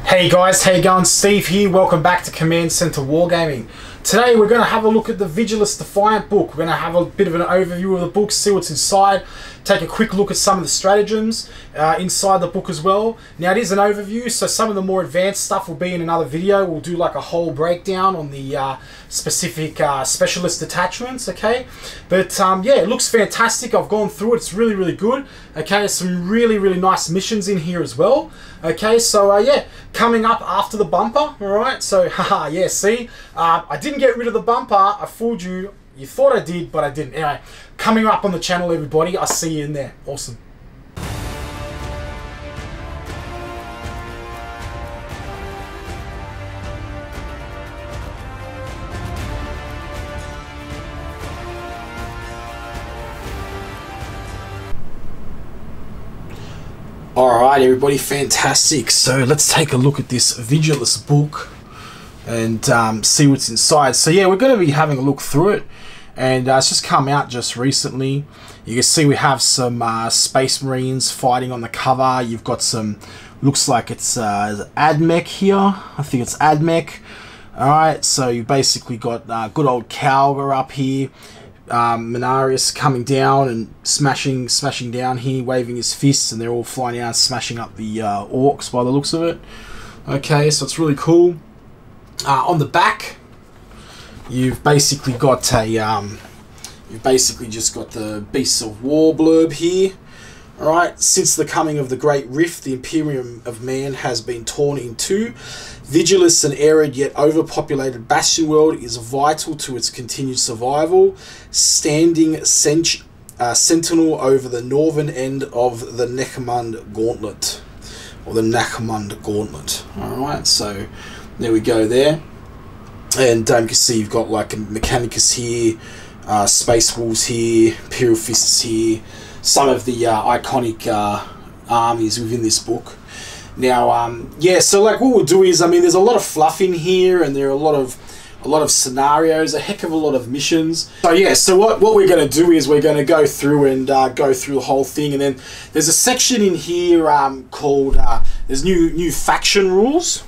Hey guys, how you going? Steve here. Welcome back to Command Centre Wargaming. Today we're going to have a look at the Vigilus Defiant book. We're going to have a bit of an overview of the book, see what's inside, take a quick look at some of the stratagems inside the book as well. Now it is an overview, so some of the more advanced stuff will be in another video. We'll do like a whole breakdown on the specific specialist detachments, okay? But yeah, it looks fantastic. I've gone through it. It's really good. Okay, there's some really nice missions in here as well. Okay, so yeah, coming up after the bumper, alright, so haha, yeah, see, I didn't get rid of the bumper, I fooled you, you thought I did, but I didn't. Anyway, coming up on the channel, everybody, I'll see you in there. Awesome. Alright everybody, fantastic. So let's take a look at this Vigilus book and see what's inside. So yeah, we're going to be having a look through it, and it's just come out just recently. You can see we have some Space Marines fighting on the cover. You've got some, looks like it's AdMech here. I think it's AdMech. Alright, so you basically got good old Calgar up here. Menarius coming down and smashing down here, waving his fists, and they're all flying out, smashing up the orcs by the looks of it. Okay, so it's really cool. On the back, you've basically got a you've basically just got the Beasts of War blurb here. Alright, since the coming of the Great Rift, the Imperium of Man has been torn in two. Vigilus, an arid yet overpopulated bastion world, is vital to its continued survival, standing sentinel over the northern end of the Nachmund Gauntlet. Or the Nachmund Gauntlet. Alright, so there we go there. And you can see you've got like Mechanicus here, Space Wolves here, Imperial Fists here, some of the iconic armies within this book. Now, yeah, so like what we'll do is, I mean, there's a lot of fluff in here, and there are a lot of scenarios, a heck of a lot of missions. So yeah, so what we're going to do is we're going to go through and go through the whole thing, and then there's a section in here called there's new faction rules.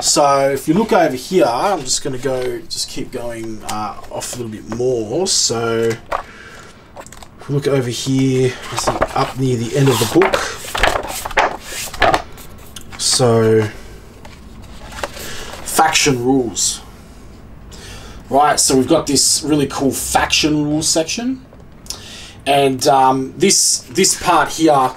So if you look over here, I'm just going to just keep going off a little bit more. So if we look over here, up near the end of the book. So, faction rules. Right, so we've got this really cool faction rules section. And this part here,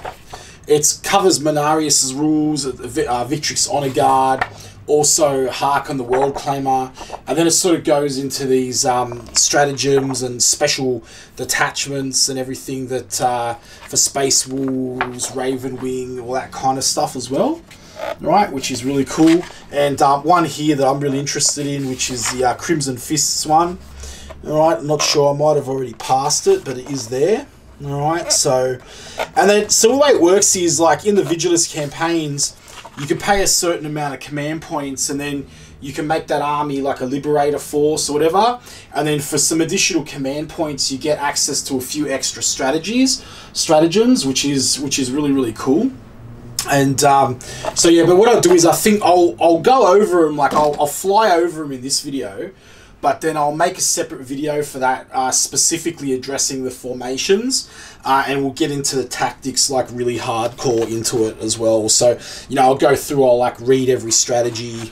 it covers Menarius' rules, Victrix Honor Guard, also Hark on the World Claimer, and then it sort of goes into these stratagems and special detachments and everything that for Space Wolves, Raven Wing, all that kind of stuff as well. Right, which is really cool. And one here that I'm really interested in, which is the Crimson Fists one. Alright, I'm not sure, I might have already passed it, but it is there. Alright, so, and then, so the way it works is, like, in the Vigilus campaigns, you can pay a certain amount of command points, and then you can make that army like a liberator force or whatever, and then for some additional command points you get access to a few extra stratagems, which is really cool. And so yeah, but what I'll do is I think I'll go over them, like I'll fly over them in this video, but then I'll make a separate video for that, specifically addressing the formations, and we'll get into the tactics like really hardcore into it as well. So, you know, I'll go through, I'll like read every stratagem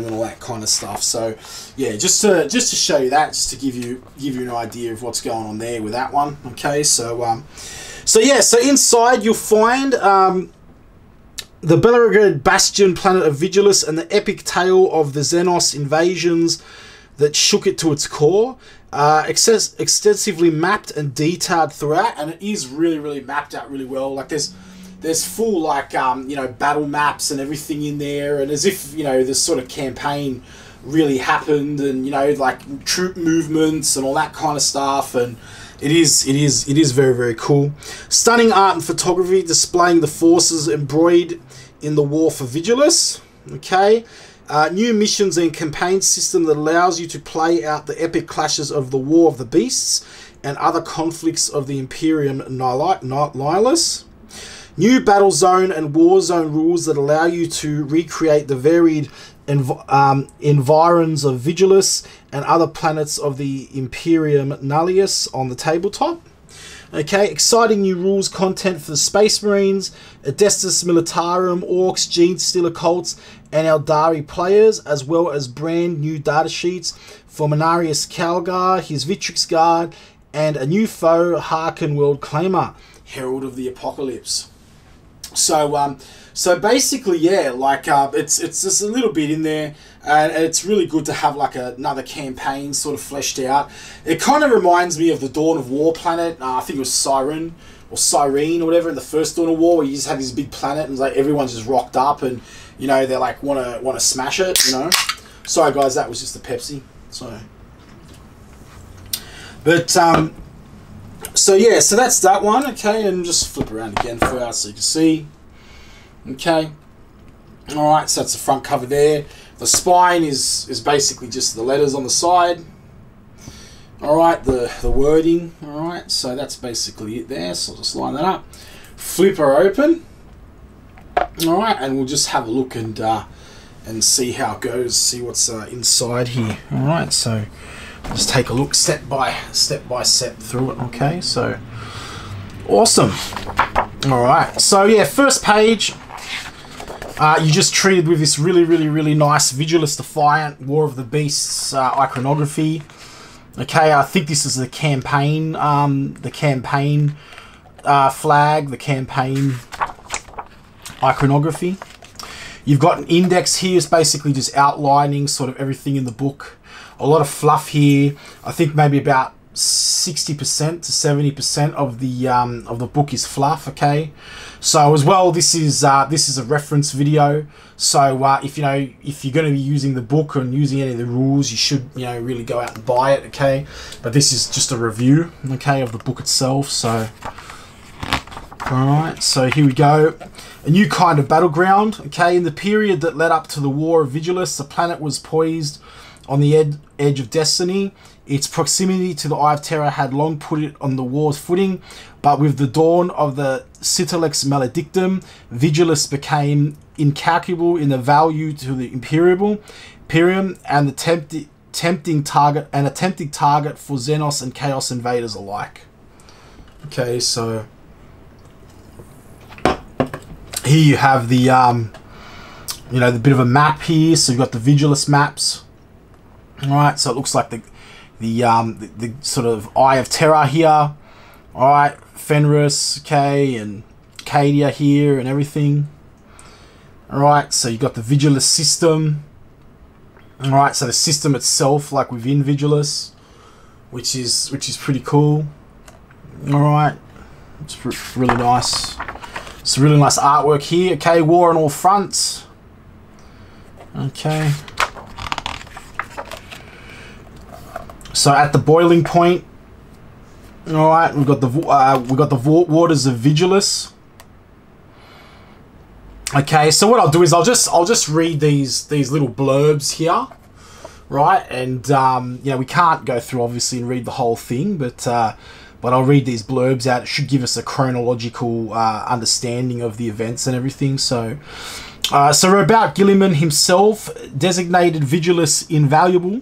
and all that kind of stuff. So yeah, just to show you that, just to give you an idea of what's going on there with that one. Okay, so so yeah, so inside you'll find the Beleriand Bastion planet of Vigilus and the epic tale of the Xenos invasions that shook it to its core. Extensively mapped and detailed throughout, and it is really mapped out really well. Like there's full like you know, battle maps and everything in there, and as if, you know, this sort of campaign really happened, and, you know, like troop movements and all that kind of stuff. And it is very cool. Stunning art and photography displaying the forces embroidered in the war for Vigilus. Okay, new missions and campaign system that allows you to play out the epic clashes of the War of the Beasts and other conflicts of the Imperium Nihilus. New battle zone and war zone rules that allow you to recreate the varied environs of Vigilus and other planets of the Imperium Nullius on the tabletop. Okay, exciting new rules content for the Space Marines, Adestus Militarum, Orks, Genestealer Cults, and Eldari players, as well as brand new data sheets for Manarius Calgar, his Vitrix Guard, and a new foe, Harken World Claimer, Herald of the Apocalypse. So basically, yeah, like it's just a little bit in there, and it's really good to have like another campaign sort of fleshed out. It kind of reminds me of the Dawn of War planet. I think it was Siren or Cyrene or whatever in the first Dawn of War, where you just have this big planet and like everyone's just rocked up, and you know they're like want to smash it. You know, sorry guys, that was just a Pepsi. So, but so yeah, so that's that one. Okay, and just flip around again for us so you can see. Okay, all right, so that's the front cover there. The spine is basically just the letters on the side. All right, the wording. All right, so that's basically it there. So I'll just line that up. Flip her open. All right, and we'll just have a look and see how it goes. See what's inside here. All right, so just take a look step by step through it. Okay, so awesome. All right, so yeah, first page. You just treated with this really nice Vigilus Defiant War of the Beasts iconography. Okay, I think this is the campaign flag, the campaign iconography. You've got an index here. It's basically just outlining sort of everything in the book. A lot of fluff here. I think maybe about 60% to 70% of the book is fluff. Okay, so as well, this is a reference video. So if you're going to be using the book and using any of the rules, you should really go out and buy it. Okay, but this is just a review, okay, of the book itself. So all right, so here we go. A new kind of battleground. Okay, in the period that led up to the War of Vigilus, the planet was poised on the edge of destiny. Its proximity to the Eye of Terror had long put it on the war's footing, but with the dawn of the Citalex Maledictum, Vigilus became incalculable in the value to the Imperium and the tempting target for Xenos and Chaos invaders alike. Okay, so here you have the the bit of a map here. So you've got the Vigilus maps. All right, so it looks like the sort of Eye of Terror here. All right, Fenris, okay, and Cadia here and everything. All right, so you got the Vigilus system. All right, so the system itself, like within Vigilus, which is pretty cool. All right, it's really nice. It's really nice artwork here. Okay, war on all fronts. Okay. So at the boiling point, all right, we've got the waters of Vigilus. Okay, so what I'll do is I'll just read these little blurbs here, right? And we can't go through obviously and read the whole thing, but I'll read these blurbs out. It should give us a chronological understanding of the events and everything. So about Gilliman himself, designated Vigilus invaluable.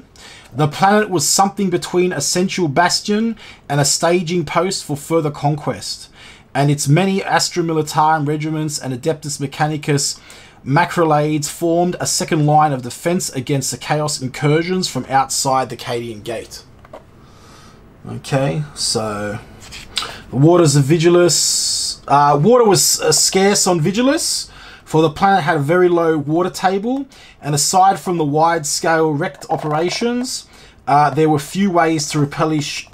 The planet was something between a central bastion and a staging post for further conquest, and its many Astra Militarum regiments and Adeptus Mechanicus macrolades formed a second line of defense against the Chaos incursions from outside the Cadian Gate. Okay, so the waters of Vigilus. Water was scarce on Vigilus, for the planet had a very low water table, and aside from the wide-scale wrecked operations, there were few ways to replenish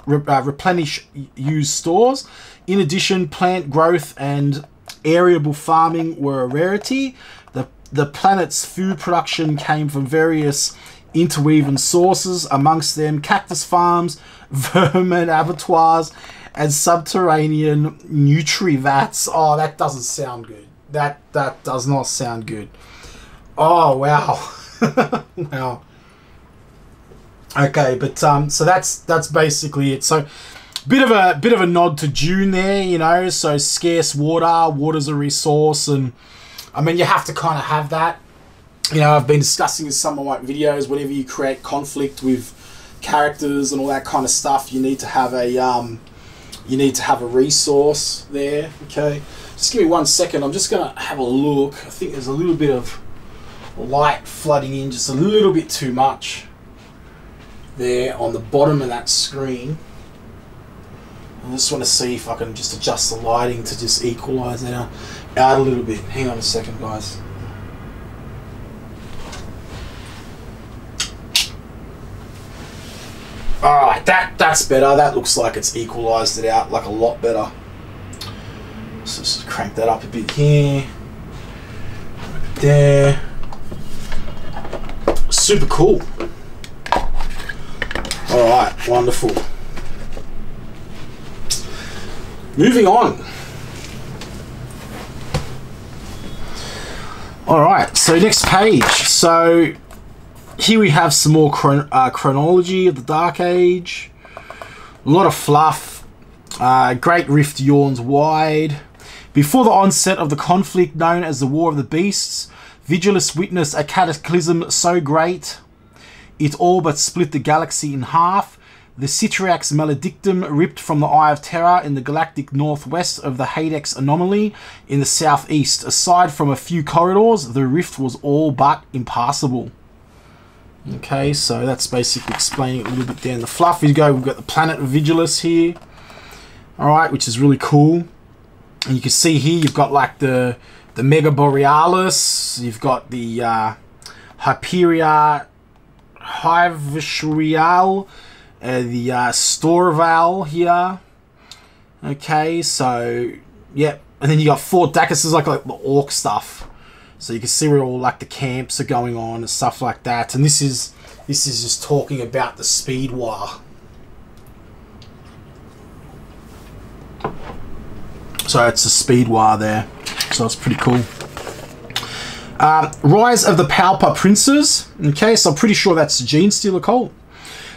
used stores. In addition, plant growth and arable farming were a rarity. The planet's food production came from various interweaving sources, amongst them cactus farms, vermin abattoirs, and subterranean nutrivats. Oh, that doesn't sound good. That does not sound good. Oh, wow. Wow. Okay, but so that's basically it. So bit of a nod to Dune there, you know. So scarce water's a resource, and I mean you have to kind of have that. You know, I've been discussing in some of my videos. Whenever you create conflict with characters and all that kind of stuff, you need to have a resource there. Okay, just give me 1 second. I'm just gonna have a look. I think there's a little bit of light flooding in, just a little bit too much there on the bottom of that screen. I just want to see if I can just adjust the lighting to just equalize that out a little bit. Hang on a second, guys. Alright, that's better. That looks like it's equalized it out like a lot better. So just crank that up a bit here. There. Super cool. Alright, wonderful. Moving on. Alright, so next page. So here we have some more chronology of the Dark Age. A lot of fluff. Great rift yawns wide. Before the onset of the conflict known as the War of the Beasts, Vigilus witnessed a cataclysm so great it all but split the galaxy in half. The Citriax Maledictum ripped from the Eye of Terror in the galactic northwest of the Hadex anomaly in the southeast. Aside from a few corridors, the rift was all but impassable. Okay, so that's basically explaining it a little bit there in the fluff. We've got the planet of Vigilus here. Alright, which is really cool. And you can see here you've got like the Mega Borealis, you've got the Hyperia Hiveshrial, the Storval here. Okay, so yeah, and then you got Fort Dacus. This is like the Ork stuff. So you can see where all like the camps are going on and stuff like that. And this is just talking about the Speedwaagh. So it's a Speedwaagh there. So it's pretty cool. Rise of the Pauper Princes. Okay, so I'm pretty sure that's the Genestealer Cult.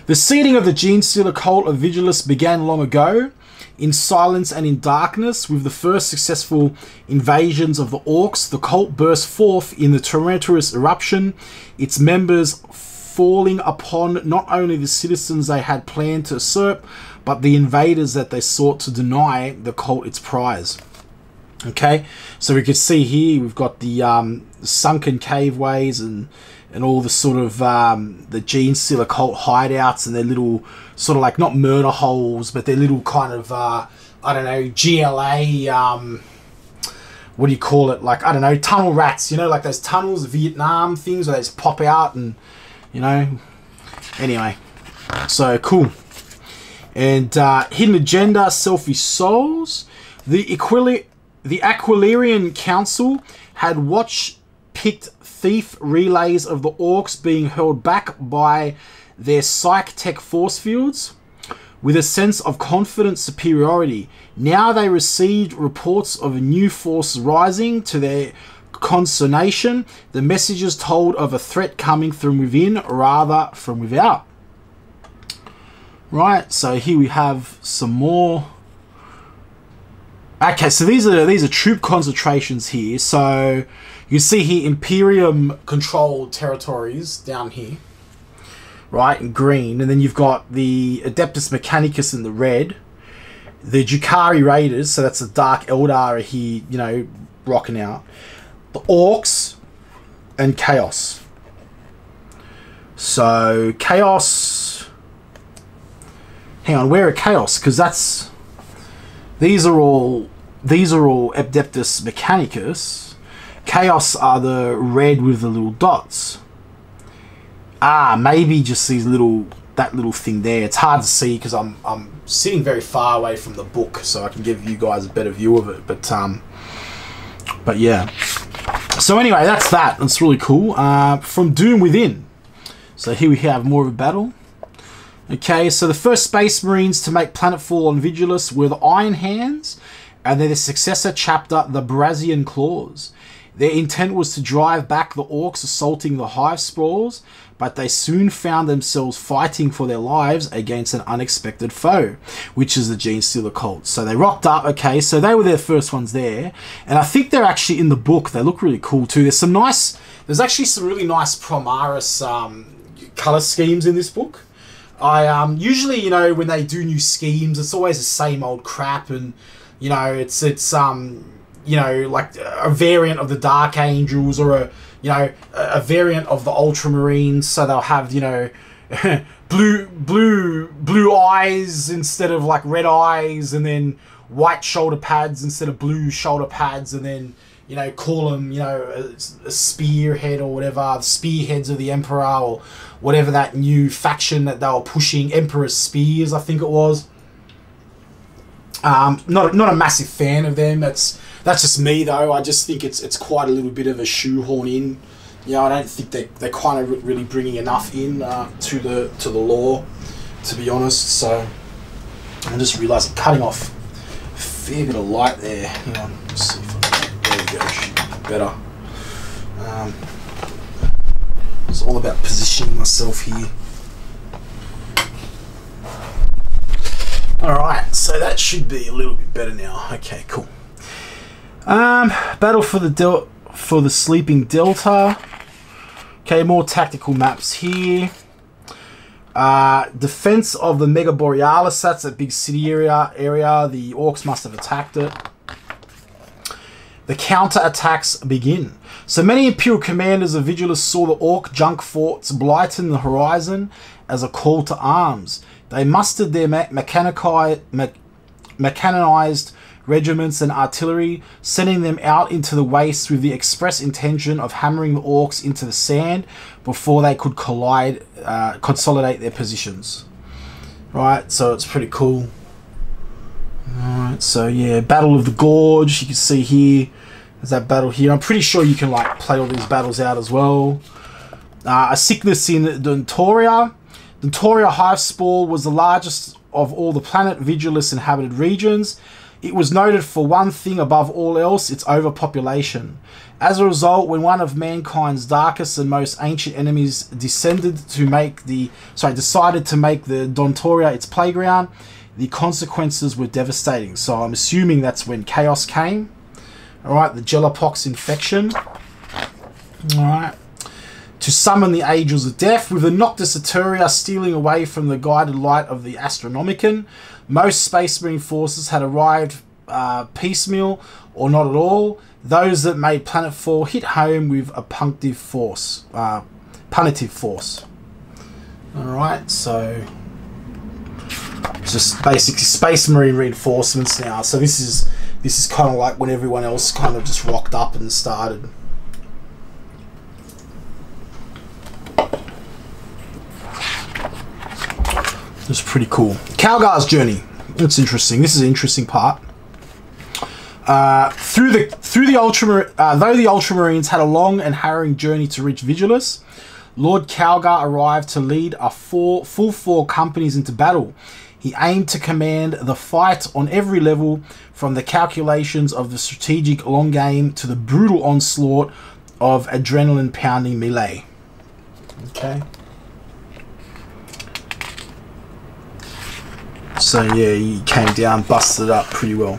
The seeding of the Genestealer Cult of Vigilus began long ago, in silence and in darkness. With the first successful invasions of the Orks, the cult burst forth in the tumultuous eruption, its members falling upon not only the citizens they had planned to usurp, but the invaders that they sought to deny the cult its prize. Okay, so we can see here we've got the sunken caveways and all the sort of the Genestealer Cult hideouts and their little sort of like not murder holes, but their little kind of I don't know, GLA what do you call it, like I don't know, tunnel rats, you know, like those tunnels, Vietnam things where they just pop out and you know. Anyway, so cool. And hidden agenda, selfish souls. The Aquilarian Council had watch-picked thief relays of the Orks being held back by their psych-tech force fields with a sense of confident superiority. Now they received reports of a new force rising. To their consternation, the messages told of a threat coming from within rather from without. Right, so here we have some more. Okay, so these are troop concentrations here. So you see here Imperium controlled territories down here, right, in green, and then you've got the Adeptus Mechanicus in the red, the Jukari Raiders, so that's the Dark Eldar here, you know, rocking out, the Orks, and Chaos. So Chaos, hang on, where are Chaos? Because that's these are all Adeptus Mechanicus. Chaos are the red with the little dots. Ah, maybe just these that little thing there. It's hard to see because I'm sitting very far away from the book, so I can give you guys a better view of it. But yeah. So anyway, that's that. That's really cool. From Doom Within. So here we have more of a battle. Okay, so the first Space Marines to make planetfall on Vigilus were the Iron Hands, and then the successor chapter, the Brazian Claws. Their intent was to drive back the orcs assaulting the hive sprawls, but they soon found themselves fighting for their lives against an unexpected foe, which is the Genestealer Cult. So they rocked up, okay, so they were their first ones there, and I think they're actually in the book. They look really cool too. There's actually some really nice Primaris colour schemes in this book. I usually, you know, when they do new schemes, it's always the same old crap, and you know, it's you know, like a variant of the Dark Angels, or a variant of the Ultramarines. So they'll have, you know, blue eyes instead of like red eyes, and then white shoulder pads instead of blue shoulder pads, and then, you know, call them, you know, a spearhead or whatever, the spearheads of the Emperor, or whatever that new faction that they were pushing, Emperor's Spears, I think it was. Not a massive fan of them. That's just me though. I just think it's quite a little bit of a shoehorn in. You know, I don't think they're kind of really bringing enough in to the lore, to be honest. So I just realised I'm cutting off a fair bit of light there. Hang on, let's see if there we go. Should be better. It's all about positioning myself here. Alright, so that should be a little bit better now. Okay, cool. Battle for the Sleeping Delta. Okay, more tactical maps here. Defense of the Mega Borealis, that's a big city area. The orcs must have attacked it. The counter-attacks begin. So many Imperial commanders of Vigilus saw the orc junk forts blighten the horizon as a call to arms. They mustered their mechanized regiments and artillery, sending them out into the wastes with the express intention of hammering the orcs into the sand before they could consolidate their positions. Right, so it's pretty cool. Alright, so yeah, Battle of the Gorge, you can see here, there's that battle here. I'm pretty sure you can like play all these battles out as well. A sickness in Dontoria. Dontoria Hive Spore was the largest of all the planet Vigilus inhabited regions. It was noted for one thing above all else, its overpopulation. As a result, when one of mankind's darkest and most ancient enemies decided to make the Dontoria its playground, the consequences were devastating. So I'm assuming that's when chaos came. Alright, the Gellerpox infection. Alright. To summon the Angels of Death, with the Noctis Eteria stealing away from the guided light of the Astronomicon, most Space Marine forces had arrived piecemeal or not at all. Those that made planetfall hit home with a punitive force. Alright, so just basically Space Marine reinforcements now. So this is kind of like when everyone else kind of just rocked up and started. It's pretty cool. Calgar's journey. It's interesting. This is an interesting part. Though the Ultramarines had a long and harrowing journey to reach Vigilus, Lord Calgar arrived to lead a full four companies into battle. He aimed to command the fight on every level, from the calculations of the strategic long game to the brutal onslaught of adrenaline-pounding melee. Okay. So yeah, he came down, busted it up pretty well.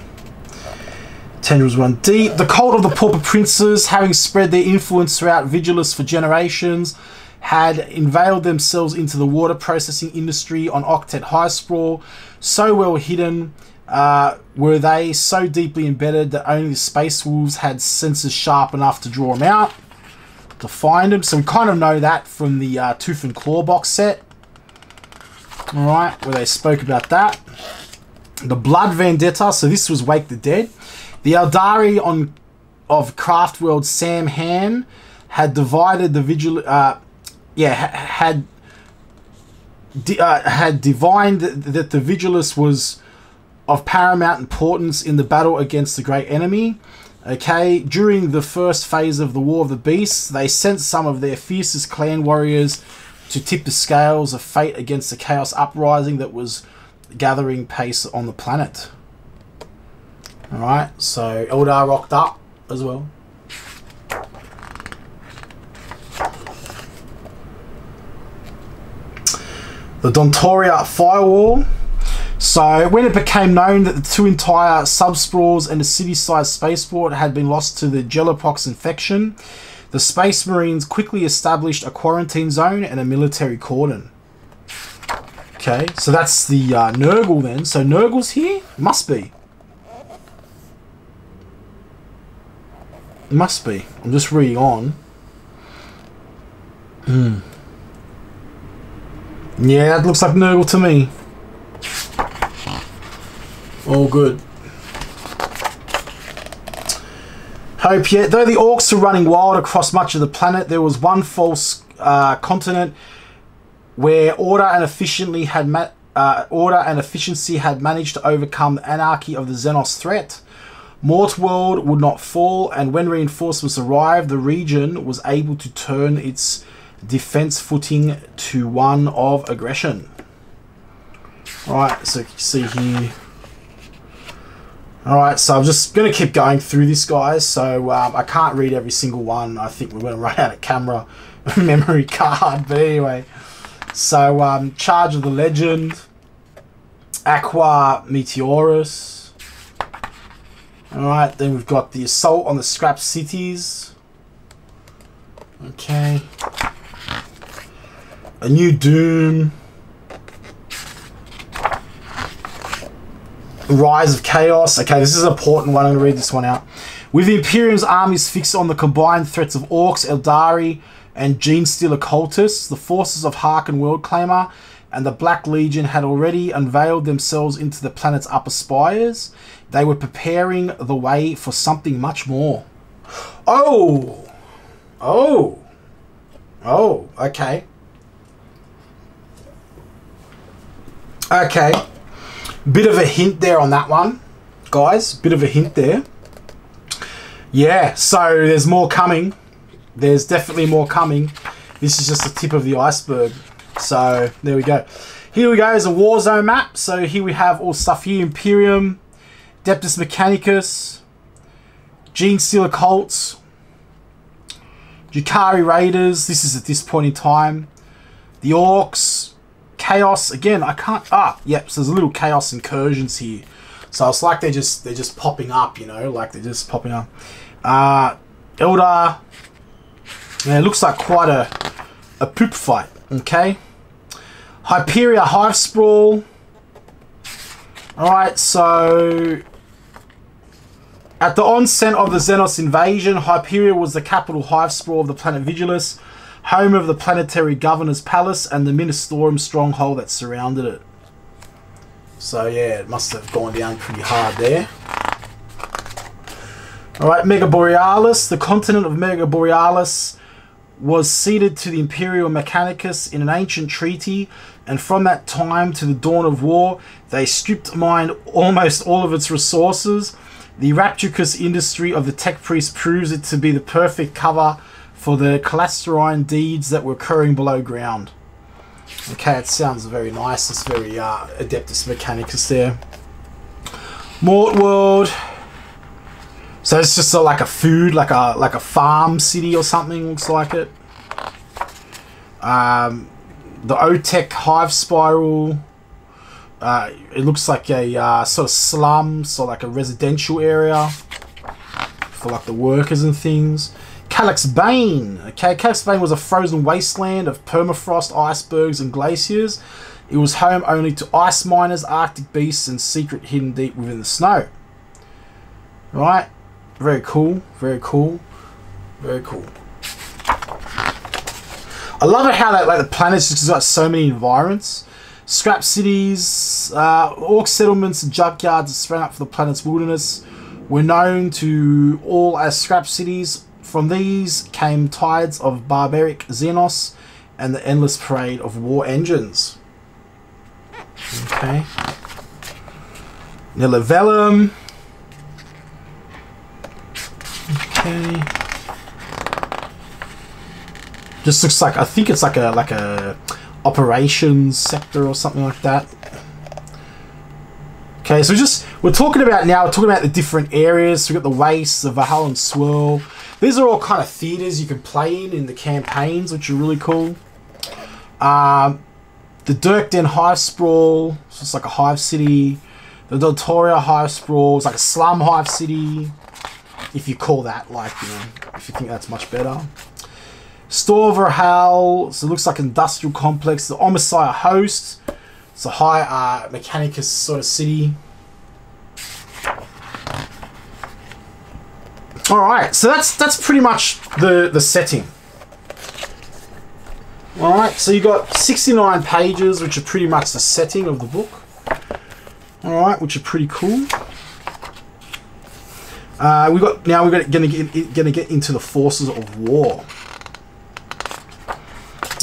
Tendrils run deep. The cult of the Pauper Princes, having spread their influence throughout Vigilus for generations, had inveigled themselves into the water processing industry on Octet High Sprawl. So well hidden were they, so deeply embedded that only the Space Wolves had senses sharp enough to draw them out, to find them. So we kind of know that from the Tooth and Claw box set. Alright, where they spoke about that. The Blood Vendetta, so this was Wake the Dead. The Eldari of Craftworld Sam Han had divided the had divined that the Vigilus was of paramount importance in the battle against the great enemy. Okay, during the first phase of the War of the Beasts, they sent some of their fiercest clan warriors to tip the scales of fate against the chaos uprising that was gathering pace on the planet. Alright, so Eldar rocked up as well. The Dontoria Firewall. So, when it became known that the 2 entire subsprawls and the city-sized spaceport had been lost to the Jellopox infection, the Space Marines quickly established a quarantine zone and a military cordon. Okay, so that's the Nurgle then. So Nurgle's here? Must be. Must be. I'm just reading on. Yeah, that looks like Nurgle to me. All good. Hope yet. Though the Orks were running wild across much of the planet, there was one false continent where order and efficiency had managed to overcome the anarchy of the Xenos threat. Mortworld would not fall, and when reinforcements arrived, the region was able to turn its defense footing to one of aggression. Right, so you can see here. Alright, so I'm just going to keep going through this, guys. So I can't read every single one. I think we're going to run out of camera memory card. But anyway, so Charge of the Legend, Aqua Meteorus. Alright, then we've got the Assault on the Scrap Cities. Okay. A New Doom. Rise of Chaos. Okay, this is an important one. I'm going to read this one out. With the Imperium's armies fixed on the combined threats of Orks, Eldari, and Genestealer Cultists, the forces of Harken Worldclaimer and the Black Legion had already unveiled themselves into the planet's upper spires. They were preparing the way for something much more. Oh! Oh! Oh, okay. Okay. Bit of a hint there on that one, guys. Bit of a hint there. Yeah, so there's more coming. There's definitely more coming. This is just the tip of the iceberg. So, there we go. Here we go is a Warzone map. So, here we have all stuff here. Imperium, Deptus Mechanicus, Genestealer Cults, Jukari Raiders. This is at this point in time. The Orks, Chaos. Again, I can't... Ah, yep. So, there's a little Chaos incursions here. So, it's like they're just popping up, you know. Like, they're just popping up. Eldar. Yeah, it looks like quite a poop fight. Okay. Hyperia Hive Sprawl. Alright, so... At the onset of the Xenos invasion, Hyperia was the capital hive sprawl of the planet Vigilus, home of the planetary governor's palace and the Ministorum stronghold that surrounded it. So yeah, it must have gone down pretty hard there. Alright, Mega Borealis. The continent of Mega Borealis was ceded to the Imperial Mechanicus in an ancient treaty, and from that time to the dawn of war, they stripped mined almost all of its resources. The Rapturous industry of the Tech Priest proves it to be the perfect cover for the Calasterine deeds that were occurring below ground. Okay, it sounds very nice. It's very Adeptus Mechanicus there. Mortworld. So it's just like a food, like a farm city or something. Looks like it. The Otech Hive Spiral. It looks like a sort of slum, so like a residential area for like the workers and things. Calyx Bane. Okay, Calyx Bane was a frozen wasteland of permafrost, icebergs, and glaciers. It was home only to ice miners, arctic beasts, and secret hidden deep within the snow. Right, very cool, very cool, very cool. I love it how that like the planet's just got so many environments. Scrap cities, orc settlements and junkyards that sprang up for the planet's wilderness were known to all as scrap cities. From these came tides of barbaric Xenos and the endless parade of war engines. Okay. Nilivellum. Okay. Just looks like, I think it's like a operations sector or something like that. Okay, so we're talking about the different areas. So we've got the Waste, the Valhalla and Swirl. These are all kind of theaters you can play in the campaigns, which are really cool. The Dirkden Hive Sprawl, so it's like a hive city. The Dotoria Hive Sprawl, it's like a slum hive city, if you call that, like, you know, if you think that's much better. Storverhal, so it looks like an industrial complex. The Omisiah Host, it's a high Mechanicus sort of city. Alright, so that's pretty much the setting. Alright, so you got 69 pages, which are pretty much the setting of the book. Alright, which are pretty cool. We're gonna get into the forces of war.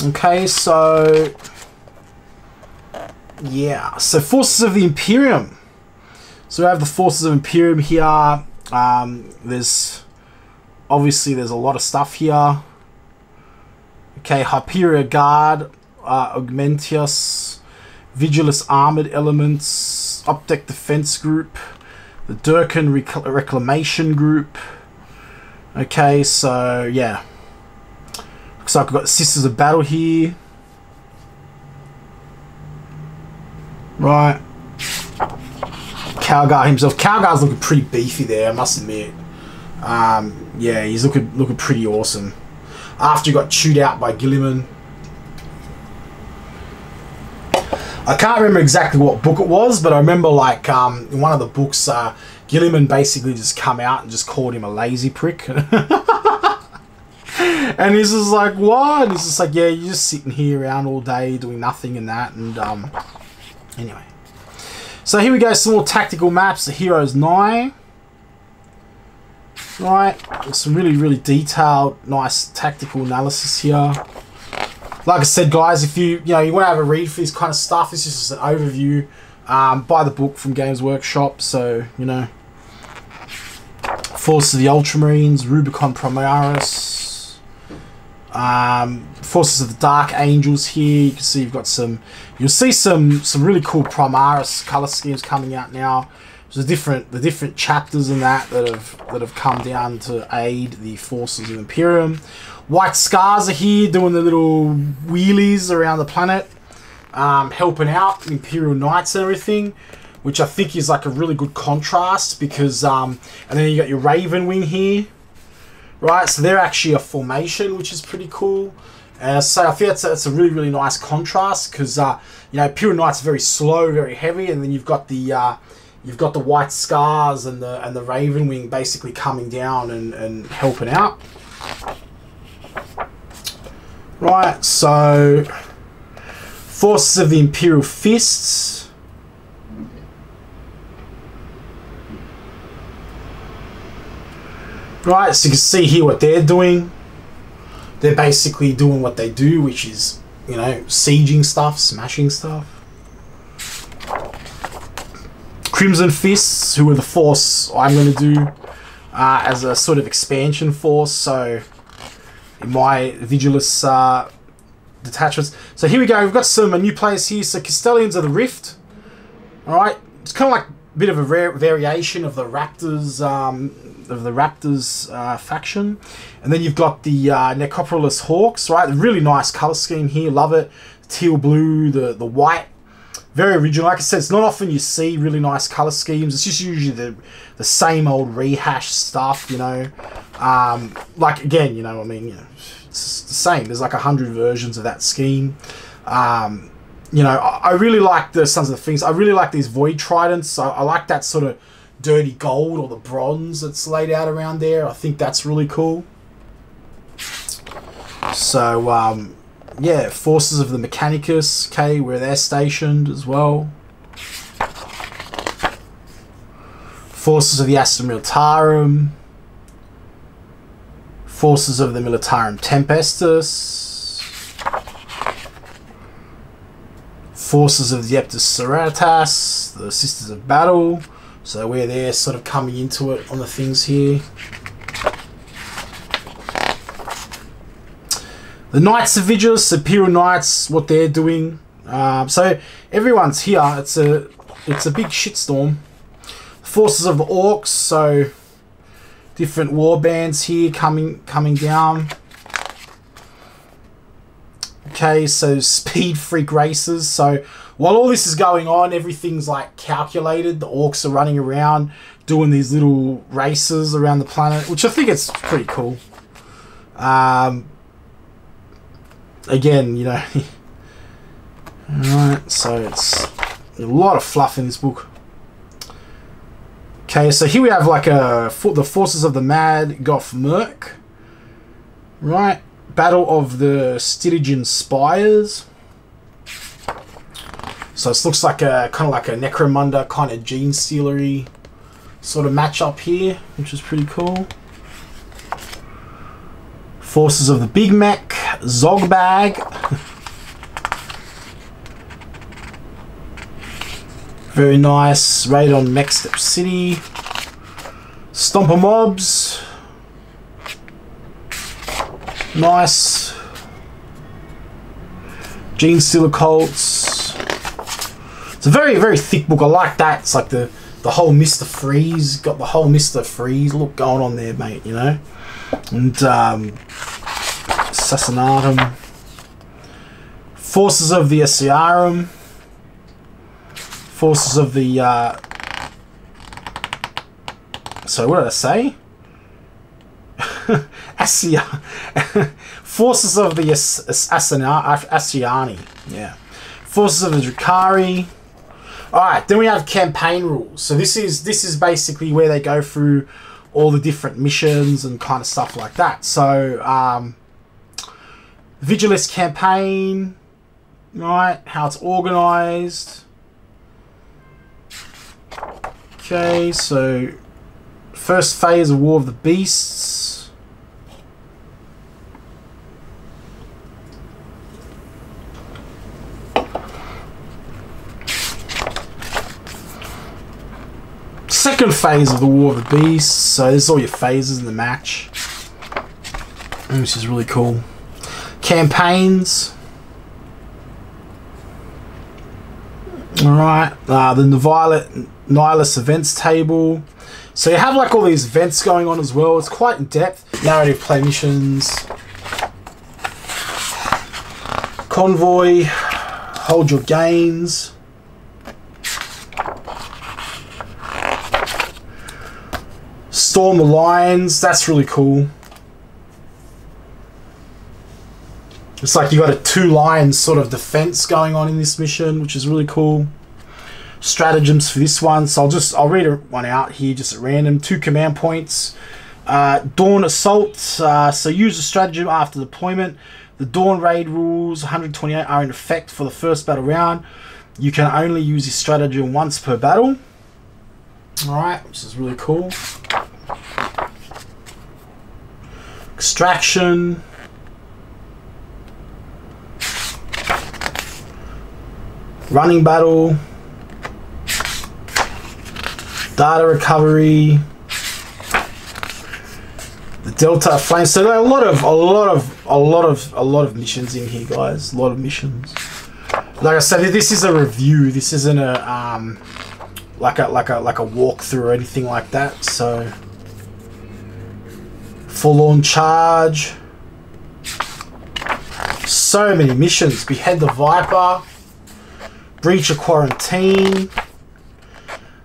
Okay, so yeah, so forces of the Imperium. So we have the forces of Imperium here. There's a lot of stuff here. Okay, Hyperia Guard, Augmentius, Vigilus Armored Elements, Updeck Defense Group, the Durkan Reclamation Group. Okay, so yeah. Looks like we've got Sisters of Battle here. Right. Calgar himself. Calgar's looking pretty beefy there, I must admit. Yeah, he's looking pretty awesome. After he got chewed out by Gilliman. I can't remember exactly what book it was, but I remember, like, in one of the books, Gilliman basically just come out and just called him a lazy prick. And he's just like, what? He's just like, yeah, you're just sitting here around all day doing nothing and that. And anyway. So here we go, some more tactical maps. The Heroes Nigh. Right, some really detailed, nice tactical analysis here. Like I said, guys, if you want to have a read for this kind of stuff, this is just an overview. Buy the book from Games Workshop. So, you know, Forces of the Ultramarines, Rubicon Primaris, Forces of the Dark Angels here. You can see you'll see some really cool Primaris color schemes coming out now. So the different chapters in that have come down to aid the forces of Imperium. White Scars are here doing the little wheelies around the planet, helping out Imperial Knights and everything, which I think is like a really good contrast because and then you got your Raven Wing here, right? So they're actually a formation, which is pretty cool. So I think that's a really nice contrast because Imperial Knights are very slow, very heavy, and then you've got the White Scars and the Raven Wing basically coming down and helping out. Right, so Forces of the Imperial Fists. Right, so you can see here what they're doing. They're basically doing what they do, which is, sieging stuff, smashing stuff. Crimson Fists, who are the force I'm going to do as a sort of expansion force. So in my Vigilus detachments. So here we go. We've got some new players here. So Castellians of the Rift. All right, it's kind of like a bit of a rare variation of the Raptors faction, and then you've got the Necropolis Hawks. Right, really nice color scheme here. Love it. Teal blue, the white. Very original. Like I said, it's not often you see really nice color schemes. It's just usually the same old rehashed stuff, like, again, it's the same. There's like 100 versions of that scheme. I really like the Sons of the Things. I really like these Void Tridents. I like that sort of dirty gold or the bronze that's laid out around there. I think that's really cool. So, yeah, Forces of the Mechanicus, okay, where they're stationed as well. Forces of the Astra Militarum. Forces of the Militarum Tempestus. Forces of the Eptis Serratas, the Sisters of Battle. So where they're sort of coming into it on the things here. The Knights of Vigilus, Imperial Knights, what they're doing. So everyone's here. It's a big shitstorm. Forces of the Orcs, so different war bands here coming down. Okay, so speed freak races. So while all this is going on, everything's like calculated. The orcs are running around doing these little races around the planet, which I think it's pretty cool. Again, you know, alright, so it's a lot of fluff in this book. Okay, so here we have like the forces of the Mad Goth Merc, right? Battle of the Stratagems Spires. So it looks like a kind of like a Necromunda kind of Genestealer-y sort of matchup here, which is pretty cool. Forces of the Big Mech, Zogbag. Very nice. Raid on Mechstep City. Stomper Mobs. Nice. Genestealer Cults. It's a very, very thick book. I like that. It's like the whole Mr. Freeze. Got the whole Mr. Freeze look going on there, mate, you know? And Assassinatum. Forces of the Asiarum. Forces of the so what did I say? Forces of the Asiani. Yeah. Forces of the Drakari. Alright, then we have campaign rules. So this is basically where they go through all the different missions and kind of stuff like that. So Vigilus campaign, right? How it's organized. Okay, so first phase of War of the Beasts. Second phase of the War of the Beasts. So this is all your phases in the match, which is really cool. Campaigns. Alright, the Nihilus events table. So you have like all these events going on as well. It's quite in depth. Narrative play missions. Convoy. Hold your gains. Storm the lines. That's really cool. It's like you got a 2 lines sort of defense going on in this mission, which is really cool. Stratagems for this one, so I'll read one out here just at random. 2 command points. Dawn Assault. So use a stratagem after deployment. The Dawn raid rules 128 are in effect for the first battle round. You can only use this stratagem once per battle. Alright, which is really cool. Extraction. Running battle, data recovery, the Delta Flame. So there are a lot of missions in here, guys. A lot of missions. Like I said, this is a review. This isn't a like a walkthrough or anything like that. So full-on charge. So many missions. Behead the Viper. Breach of Quarantine.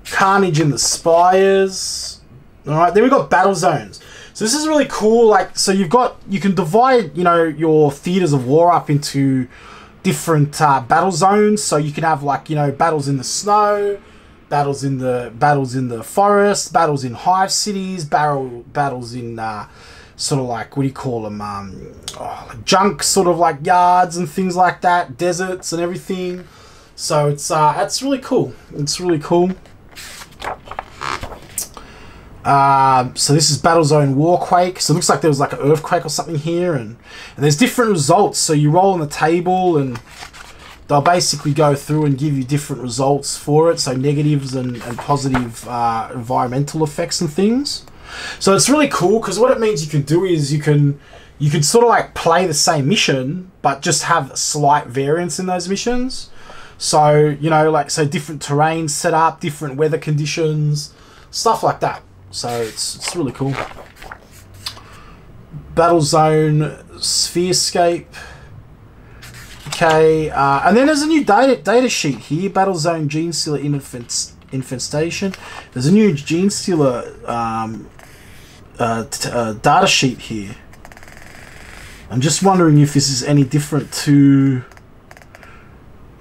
Carnage in the Spires. Alright, then we've got battle zones. So this is really cool. Like, so you can divide, you know, your theaters of war up into different battle zones. So you can have, like, you know, battles in the snow, battles in the forest, battles in hive cities, battles in sort of like, what do you call them? Like junk sort of like yards and things like that, deserts and everything. So it's really cool. It's really cool. So this is Battlezone War Quake. So it looks like there was like an earthquake or something here, and there's different results. So you roll on the table, and they'll basically go through and give you different results for it. So negatives and positive environmental effects and things. So it's really cool because what it means you can do is you can sort of like play the same mission, but just have slight variance in those missions. So, you know, like, so different terrains set up, different weather conditions, stuff like that. So it's really cool. Battlezone Spherescape. Okay, and then there's a new data sheet here. Battlezone Genestealer Infestation. There's a new Genestealer data sheet here. I'm just wondering if this is any different to...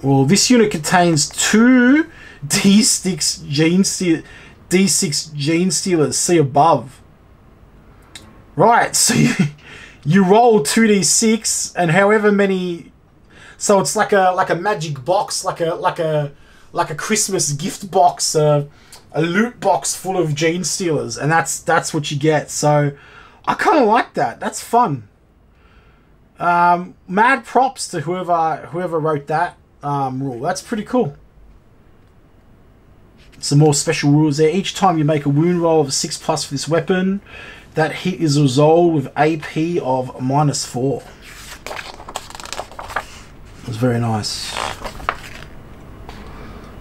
Well, this unit contains 2 D6 Genestealers. See above. Right, so you roll 2d6 and however many... So it's like a magic box, like a Christmas gift box, a loot box full of Genestealers, and that's what you get. So I kind of like that. That's fun. Mad props to whoever wrote that rule. That's pretty cool. Some more special rules there. Each time you make a wound roll of a 6+ for this weapon, that hit is resolved with AP of -4. It was very nice.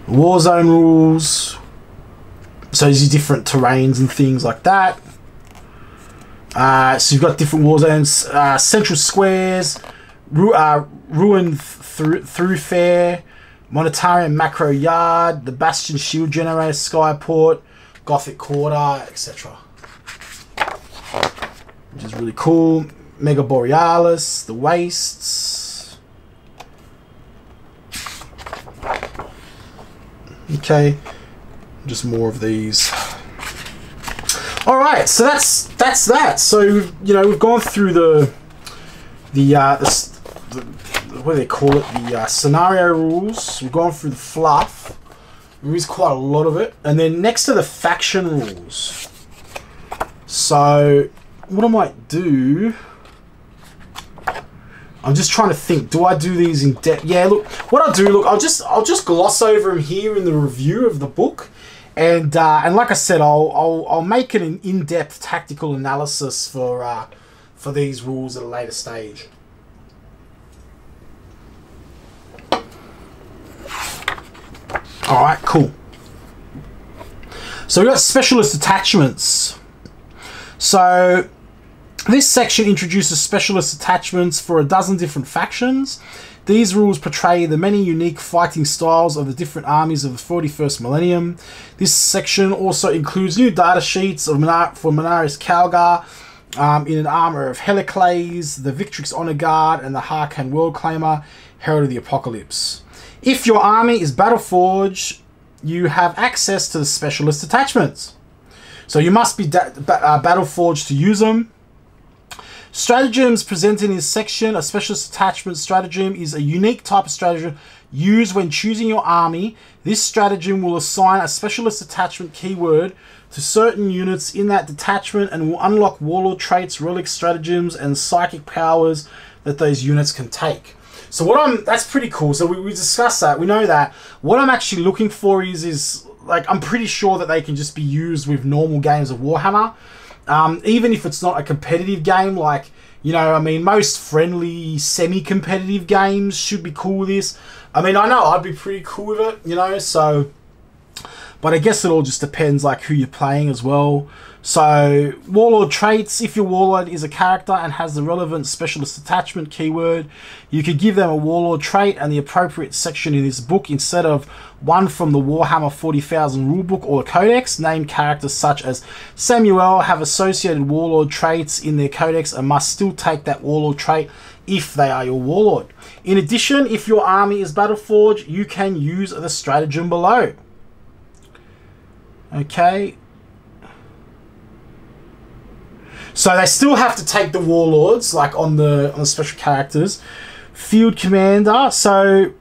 Warzone rules. So there's different terrains and things like that. So you've got different war zones. Central squares, ruined thoroughfare, Monetarian macro yard, the Bastion shield generator, Skyport, Gothic quarter, etc. Which is really cool. Mega Borealis, the wastes. Okay, just more of these. All right, so that's that. So you know we've gone through the what do they call it? The scenario rules. We've gone through the fluff. There is quite a lot of it, and then next to the faction rules. So what I might do. I'm just trying to think. Do I do these in depth? Yeah. Look, what I'll do. Look, I'll just gloss over them here in the review of the book, and like I said, I'll make an in-depth tactical analysis for these rules at a later stage. All right. Cool. So we got specialist attachments. So. This section introduces specialist attachments for a dozen different factions. These rules portray the many unique fighting styles of the different armies of the 41st millennium. This section also includes new data sheets for Minaris Calgar in an armor of Helicles, the Victrix Honor Guard, and the Harkan Worldclaimer, Herald of the Apocalypse. If your army is Battleforged, you have access to the specialist attachments. So you must be Battleforged to use them. Stratagems presented in this section. A specialist attachment stratagem is a unique type of stratagem used when choosing your army. This stratagem will assign a specialist attachment keyword to certain units in that detachment and will unlock warlord traits, relics, stratagems, and psychic powers that those units can take. So that's pretty cool. So we discussed that. We know that. What I'm actually looking for is like, I'm pretty sure that they can just be used with normal games of Warhammer. Even if it's not a competitive game, like, you know, I mean, most friendly, semi-competitive games should be cool with this. I mean, I know I'd be pretty cool with it, you know, so... But I guess it all just depends, like, who you're playing as well. So, warlord traits. If your warlord is a character and has the relevant specialist attachment keyword, you could give them a warlord trait and the appropriate section in this book instead of one from the Warhammer 40,000 rulebook or codex. Named characters such as Samuel have associated warlord traits in their codex and must still take that warlord trait if they are your warlord. In addition, if your army is Battleforged, you can use the stratagem below. Okay. So they still have to take the warlords, like on the special characters. Field commander. So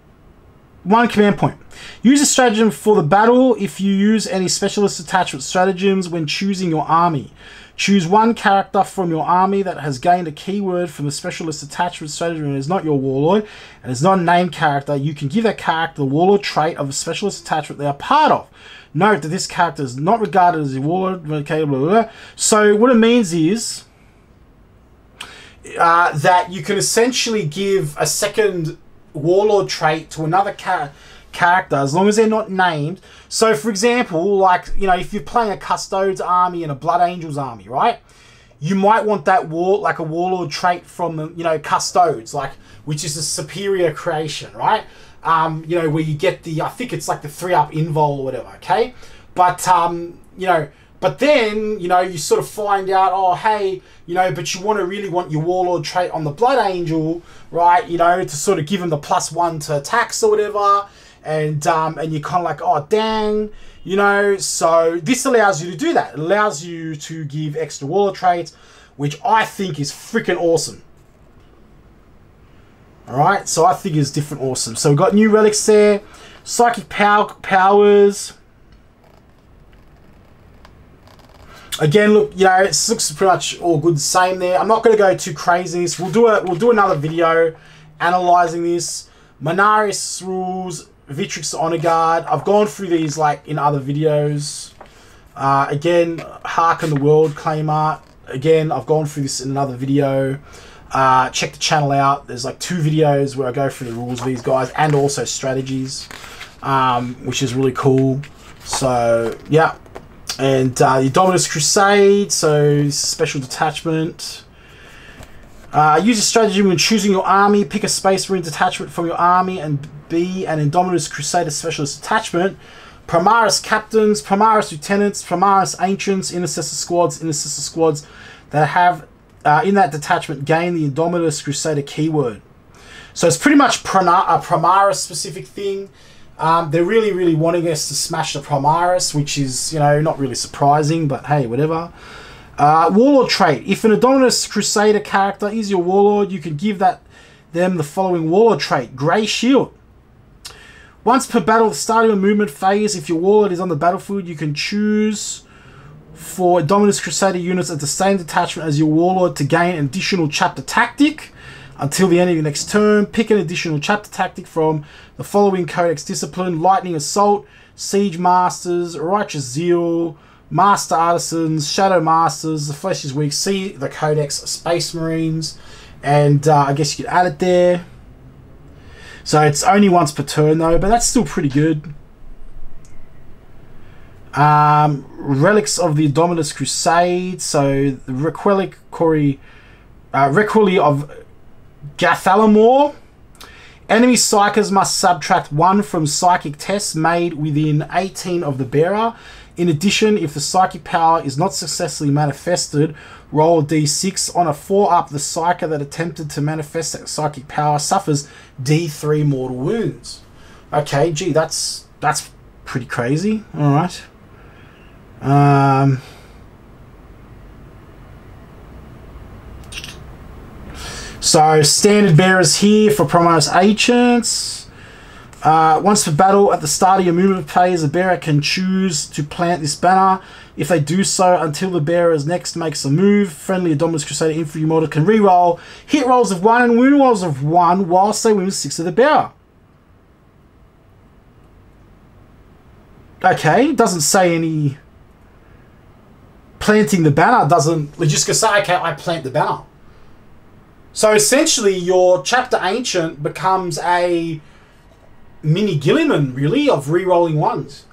1 command point. Use a stratagem for the battle if you use any specialist attachment stratagems when choosing your army. Choose one character from your army that has gained a keyword from the specialist attachment stratagem and is not your warlord and is not a named character. You can give that character the warlord trait of a specialist attachment they are part of. Note that this character is not regarded as a warlord. Okay, blah, blah, blah. So what it means is that you can essentially give a second warlord trait to another character as long as they're not named. So for example, like, you know, if you're playing a Custodes army and a Blood Angels army, right? you might want that like a warlord trait from, you know, Custodes, like, which is a superior creation, right? You know, where you get the, I think it's like the 3-up invul or whatever, okay? But, you know, but then, you know, you sort of find out, oh, hey, you know, but you really want your warlord trait on the Blood Angel, right? You know, to sort of give him the +1 to attacks or whatever. And you're kind of like, oh, dang, you know. So this allows you to do that. It allows you to give extra warlord traits, which I think is freaking awesome. All right, so I think it's different awesome. So we've got new relics there. Psychic powers. Again, look, you know, it looks pretty much all good, the same there. I'm not going to go too crazy. We'll do another video analyzing this. Monaris rules, Victrix Honor Guard. I've gone through these like in other videos. Again, Hearken the World claim art. Again, I've gone through this in another video. Check the channel out. There's like 2 videos where I go through the rules of these guys and also strategies, which is really cool. So yeah. And the Indominus Crusade, so special detachment. Use a strategy when choosing your army. Pick a Space Marine detachment from your army and be an Indominus Crusader specialist detachment. Primaris captains, Primaris lieutenants, Primaris ancients, intercessor squads that have in that detachment gain the Indominus Crusader keyword. So it's pretty much a Primaris specific thing. They're really wanting us to smash the Primaris, which is, you know, not really surprising, but hey, whatever. Warlord trait. If an Indominus Crusader character is your warlord, you can give them the following warlord trait. Grey Shield. Once per battle, at the start of your movement phase, if your warlord is on the battlefield, you can choose for Indominus Crusader units at the same detachment as your warlord to gain an additional chapter tactic. Until the end of your next turn, pick an additional chapter tactic from the following Codex discipline: Lightning Assault, Siege Masters, Righteous Zeal, Master Artisans, Shadow Masters, The Flesh is Weak, see the Codex Space Marines, and I guess you could add it there. So it's only once per turn though, but that's still pretty good. Relics of the Indominus Crusade, so the Requiem of Gathalamor. Enemy psychers must subtract 1 from psychic tests made within 18 of the bearer. In addition, if the psychic power is not successfully manifested, roll a d6. On a 4-up, the psyker that attempted to manifest that psychic power suffers d3 mortal wounds. Okay, gee, that's pretty crazy. All right. So standard bearers here for Primaris Ancients. Once per battle, at the start of your movement phase, the bearer can choose to plant this banner. If they do so until the bearer's next makes a move, friendly Indominus Crusader infantry model can reroll hit rolls of 1 and wound rolls of 1 whilst they wound 6 of the bearer. Okay, doesn't say any planting the banner. Doesn't. We're just gonna say, okay, I plant the banner. So essentially, your chapter ancient becomes a mini Gilliman, really, of re-rolling 1s.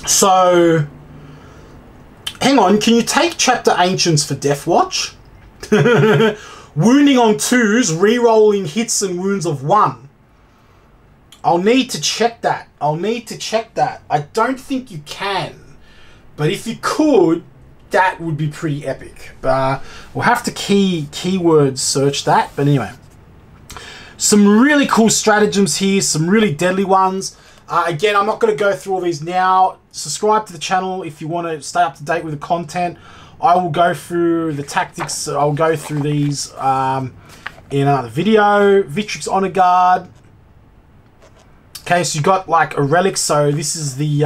So, hang on, can you take chapter ancients for Death Watch? Wounding on 2s, re-rolling hits and wounds of 1. I'll need to check that. I don't think you can. But if you could, that would be pretty epic. But we'll have to keyword search that. But anyway, some really cool stratagems here, some really deadly ones. Again, I'm not going to go through all these now. Subscribe to the channel if you want to stay up to date with the content. I will go through the tactics. I'll go through these in another video. Victrix Honor Guard. Okay, so you got like a relic. So this is the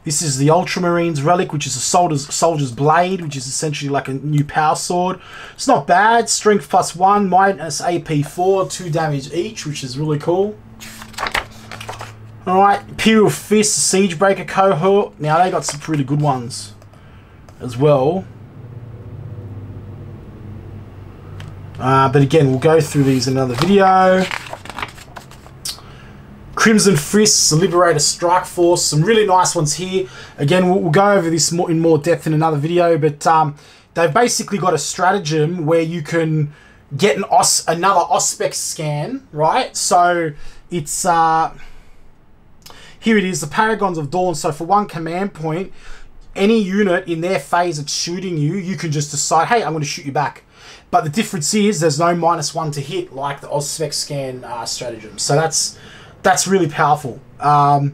Ultramarines relic, which is a soldier's blade, which is essentially like a new power sword. It's not bad. Strength +1, might as AP 4, 2 damage each, which is really cool. All right, Imperial Fist, Siegebreaker cohort. Now they got some pretty good ones as well. But again, we'll go through these in another video. Crimson Fists, the Liberator Strike Force, some really nice ones here. Again, we'll go over this in more depth in another video, but they've basically got a stratagem where you can get another Auspex scan, right? So it's here it is, the Paragons of Dawn. So for 1 command point, any unit in their phase that's shooting you, you can just decide, hey, I'm going to shoot you back. But the difference is there's no -1 to hit like the Auspex scan stratagem. So that's really powerful. I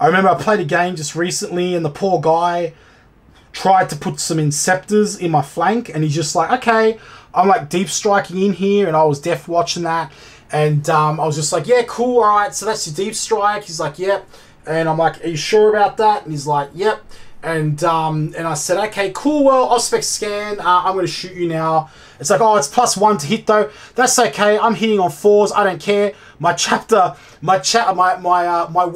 remember I played a game just recently and the poor guy tried to put some Inceptors in my flank, and he's just like, okay, I'm like deep striking in here, and I was def watching that, and I was just like, yeah, cool, all right, so that's your deep strike. He's like, yep. And I'm like, are you sure about that? And he's like, yep. And I said, okay, cool, well, Auspex scan, I'm going to shoot you now. It's like, oh, it's +1 to hit though. That's okay, I'm hitting on 4s, I don't care. My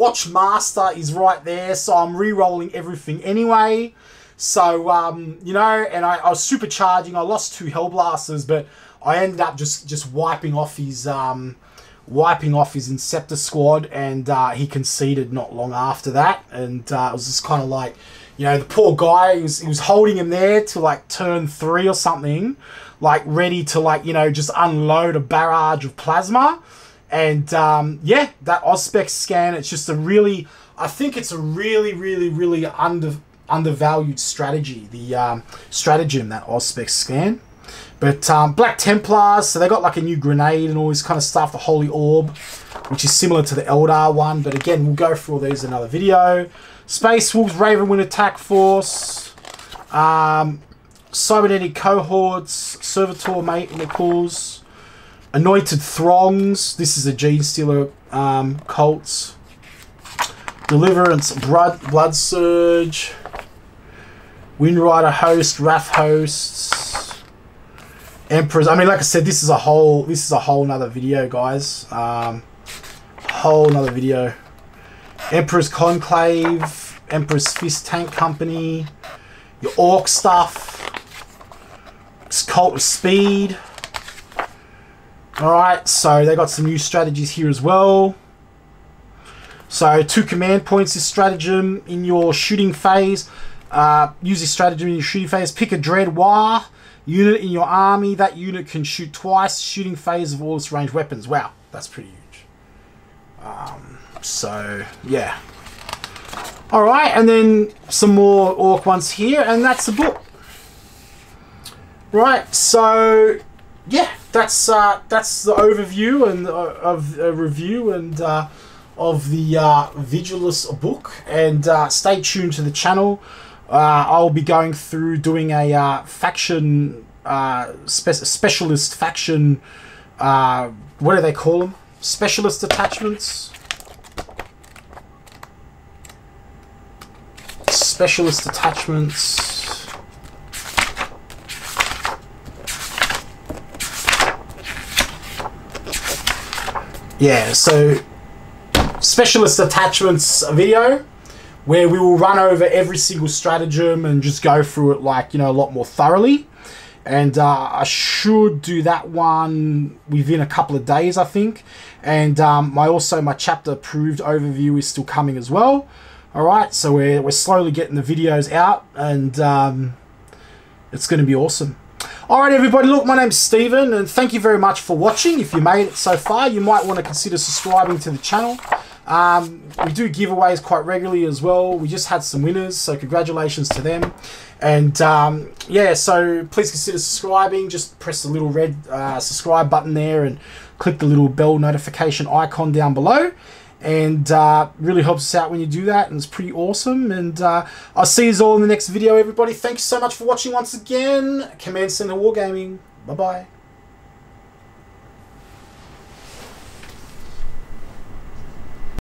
watch master is right there, so I'm re-rolling everything anyway. So, you know, and I was supercharging. I lost 2 Hellblasters, but I ended up just wiping off his Inceptor squad, and he conceded not long after that. And it was just kind of like, you know, the poor guy, he was holding him there to like turn 3 or something, like ready to like, you know, just unload a barrage of plasma. And yeah, that Auspex scan, it's just I think it's a really undervalued strategy, the stratagem, that Auspex scan. But Black Templars, so they got like a new grenade and all this kind of stuff, the Holy Orb, which is similar to the Eldar one, but again, we'll go through all these in another video. Space Wolves, Ravenwind Attack Force, Cybernetic Cohorts, Servitor Manacles, Anointed Throngs, this is a Genestealer Cult, Deliverance, Blood Surge, Windrider Host, Wrath Hosts, Emperors. I mean, like I said, this is a whole nother video, guys. Whole nother video. Emperor's Conclave, Emperor's Fist Tank Company, your Orc stuff, Cult of Speed. Alright, so they got some new strategies here as well. So 2 command points this stratagem in your shooting phase. Use this stratagem in your shooting phase. Pick a Dread War unit in your army. That unit can shoot twice shooting phase of all its ranged weapons. Wow, that's pretty huge. So yeah. Alright, and then some more Orc ones here, and that's the book. Right, so yeah, that's the overview and of a review and of the Vigilus book, and stay tuned to the channel. I'll be going through doing a faction specialist faction, what do they call them? Specialist detachments. Specialist detachments. Yeah, so specialist attachments video where we will run over every single stratagem and just go through it, like, you know, a lot more thoroughly. And I should do that one within a couple of days, I think. And my chapter approved overview is still coming as well. All right, so we're slowly getting the videos out, and it's going to be awesome. All right, everybody, look, my name's Stephen, and thank you very much for watching. If you made it so far, you might want to consider subscribing to the channel. We do giveaways quite regularly as well. We just had some winners, so congratulations to them. And yeah, so please consider subscribing. Just press the little red subscribe button there and click the little bell notification icon down below. And really helps us out when you do that, and it's pretty awesome. And I'll see you all in the next video, everybody. Thanks so much for watching once again. Command Centre Wargaming. Bye-bye.